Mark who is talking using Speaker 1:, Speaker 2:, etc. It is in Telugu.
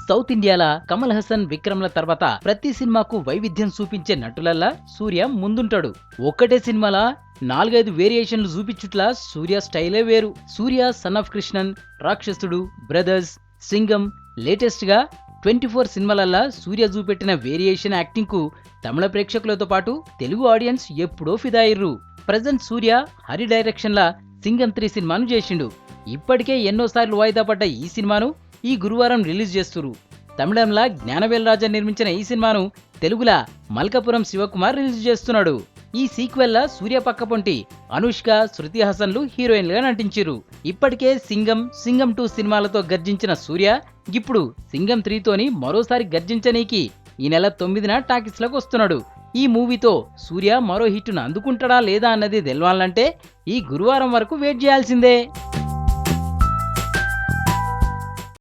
Speaker 1: సౌత్ ఇండియాలో కమల్ హాసన్, విక్రమ్ల తర్వాత ప్రతి సినిమాకు వైవిధ్యం చూపించే నటులల్లా సూర్య ముందుంటాడు. ఒక్కటే సినిమాలా 4-5 వేరియేషన్లు చూపించుట్లా సూర్య స్టైలే వేరు. సూర్య సన్ ఆఫ్ కృష్ణన్, రాక్షసుడు, బ్రదర్స్, సింగం, లేటెస్ట్ గా 24 సినిమాలల్లా సూర్య చూపెట్టిన వేరియేషన్ యాక్టింగ్ కు తమిళ ప్రేక్షకులతో పాటు తెలుగు ఆడియన్స్ ఎప్పుడో ఫిదా అయ్యిర్రు. ప్రజెంట్ సూర్య హరి డైరెక్షన్ లా సింగం 3 సినిమాను చేసిండు. ఇప్పటికే ఎన్నోసార్లు వాయిదా పడ్డ ఈ సినిమాను ఈ గురువారం రిలీజ్ చేస్తురు. తమిళంలా జ్ఞానవేల్ రాజా నిర్మించిన ఈ సినిమాను తెలుగులా మల్కాపురం శివకుమార్ రిలీజ్ చేస్తున్నాడు. ఈ సీక్వెల్ లా సూర్య పక్కపొంటి అనుష్క, శృతి హాసన్లు హీరోయిన్లుగా నటించిరు. ఇప్పటికే సింగం 2 సినిమాలతో గర్జించిన సూర్య ఇప్పుడు సింగం 3 తోని మరోసారి గర్జించనీకి ఈ నెల 9న టాకీస్లకు వస్తున్నాడు. ఈ మూవీతో సూర్య మరో హిట్ను అందుకుంటాడా లేదా అన్నది తెలవాలంటే ఈ గురువారం వరకు వెయిట్ చేయాల్సిందే.